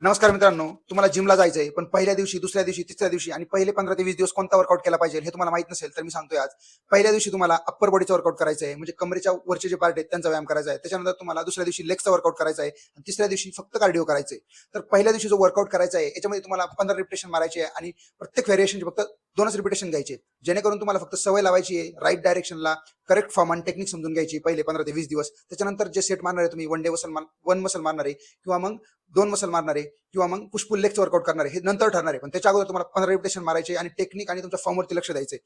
नमस्कार मित्रांनो, तुम्हाला जिमला जायचंय, पण पहिल्या दिवशी, दुसऱ्या दिवशी, तिसऱ्या दिवशी आणि पहिले 15 ते 20 दिवस कोणता वर्कआउट केला पाहिजे हे तुम्हाला माहित नसेल, तर मी सांगतोय आज. पहिल्या दिवशी तुम्हाला अप्पर बॉडीचा वर्कआउट करायचा आहे, म्हणजे कमरेच्या वरचे जे पार्ट आहेत त्यांचा व्यायाम करायचा आहे. त्याच्यानंतर तुम्हाला दुसऱ्या दिवशी लेगचा वर्कआउट करायचा आहे आणि तिसऱ्या दिवशी फक्त कार्डिओ करायचं आहे. तर पहिल्या दिवशी जो वर्कआउट करायचा आहे, याच्यामध्ये तुम्हाला 15 रिपिटेशन मारायचे आहे आणि प्रत्येक व्हेरिएशनचे फक्त 2च रिपिटेशन घ्यायचे आहेत. जेणेकरून तुम्हाला फक्त सवय लावायची आहे राइट डायरेक्शनला, करेक्ट फॉर्म आणि टेक्निक समजून घ्यायची पहिले 15 ते 20 दिवस. त्याच्यानंतर जे सेट मारणार आहे तुम्ही, वन मसल मारणार आहे किंवा मग 2 मसल मारणार आहे किंवा मग पुश पुल लेगचं वर्कआउट करणार आहे, हे नंतर ठरणार आहे. पण त्याच्या अगोदर तुम्हाला 15 रिपिटेशन मारायचे आणि टेक्निक आणि तुमच्या फॉर्मवरती लक्ष द्यायचे.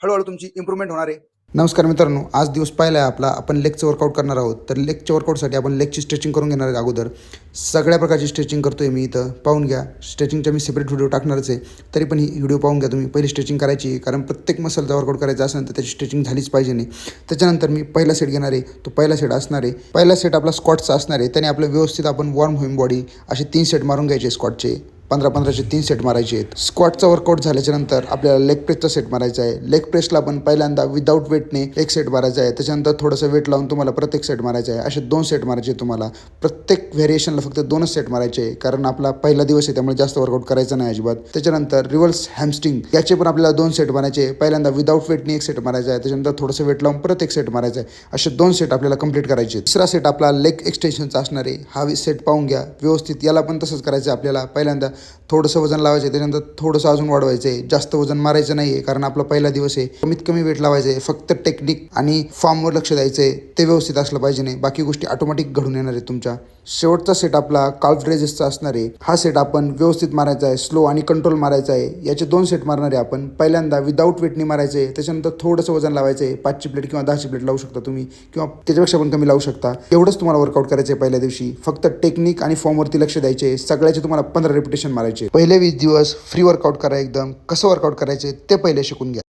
हळूहळू तुमची इम्प्रूव्हमेंट होणार आहे. नमस्कार मित्रांनो, आज दिवस पहिला आहे आपला. आपण लेगचं वर्कआउट करणार आहोत. तर लेगच्या वर्कआउटसाठी आपण लेगची स्ट्रेचिंग करून घेणार आहे. अगोदर सगळ्या प्रकारची स्ट्रेचिंग करतोय मी इथं, पाहून घ्या. स्ट्रेचिंगचा मी सेपरेट व्हिडिओ टाकणारच आहे, तरी पण ही व्हिडिओ पाहून घ्या तुम्ही. पहिली स्ट्रेचिंग करायची, कारण प्रत्येक मसलचा वर्कआउट करायचा असेल तर त्याची स्ट्रेचिंग झालीच पाहिजे नाही. त्याच्यानंतर मी पहिला सेट घेणार आहे. तो पहिला सेट असणार आहे, पहिला सेट आपला स्क्वॉटचा असणार आहे. त्याने आपलं व्यवस्थित आपण वॉर्म होईन बॉडी. असे 3 सेट मारून घ्यायचे स्क्वॉटचे. 15-15चे 3 सेट मारायचे आहेत. स्क्वॉटचा वर्कआउट झाल्याच्या नंतर आपल्याला लेग प्रेसचा सेट मारायचा आहे. लेग प्रेसला आपण पहिल्यांदा विदाऊट वेटने एक सेट मारायचा आहे. त्याच्यानंतर थोडंसं वेट लावून तुम्हाला प्रत्येक सेट मारायचा आहे. असे 2 सेट मारायचे तुम्हाला. प्रत्येक व्हेरिएशनला फक्त 2च सेट मारायचे आहे, कारण आपला पहिला दिवस आहे, त्यामुळे जास्त वर्कआउट करायचं नाही अजिबात. त्याच्यानंतर रिव्हर्स हॅमस्ट्रिंग, याचे पण आपल्याला 2 सेट मारायचे. पहिल्यांदा विदाऊट वेटने एक सेट मारायचा आहे, त्याच्यानंतर थोडंसं वेट लावून परत एक सेट मारायचा आहे. असे 2 सेट आपल्याला कंप्लीट करायचे. तिसरा सेट आपला लेग एक्सटेन्शनचा असणार आहे. हा सेट पाहून घ्या व्यवस्थित. याला पण तसंच करायचं आहे आपल्याला. पहिल्यांदा थोडंसं वजन लावायचं आहे, त्याच्यानंतर थोडंसं अजून वाढवायचं आहे. जास्त वजन मारायचं नाही आहे, कारण आपला पहिला दिवस आहे. कमीत कमी वेट लावायचं आहे. फक्त टेक्निक आणि फॉर्मवर लक्ष द्यायचं आहे. ते व्यवस्थित असलं पाहिजे. नाही बाकी गोष्टी ऑटोमॅटिक घडून येणार आहे तुमच्या. शेवटचा सेट आपला काल्फ रेझिस्टचा असणार आहे. हा सेट आपण व्यवस्थित मारायचा आहे, स्लो आणि कंट्रोल मारायचा आहे. याचे 2 सेट मारणार आहे आपण. पहिल्यांदा विदाऊट वेटने मारायचं आहे, त्याच्यानंतर थोडंसं वजन लावायचं आहे. 5ची प्लेट किंवा 10ची प्लेट लावू शकता तुम्ही, किंवा त्याच्यापेक्षा पण कमी लावू शकता. एवढंच तुम्हाला वर्कआउट करायचं आहे पहिल्या दिवशी. फक्त टेक्निक आणि फॉर्मवरती लक्ष द्यायचे. सगळ्याचे तुम्हाला 15 रिपिटेशन मारायचे. पहिले 20 दिवस फ्री वर्कआउट करा एकदम. कसं वर्कआउट करायचे ते पहिले शिकून घ्या.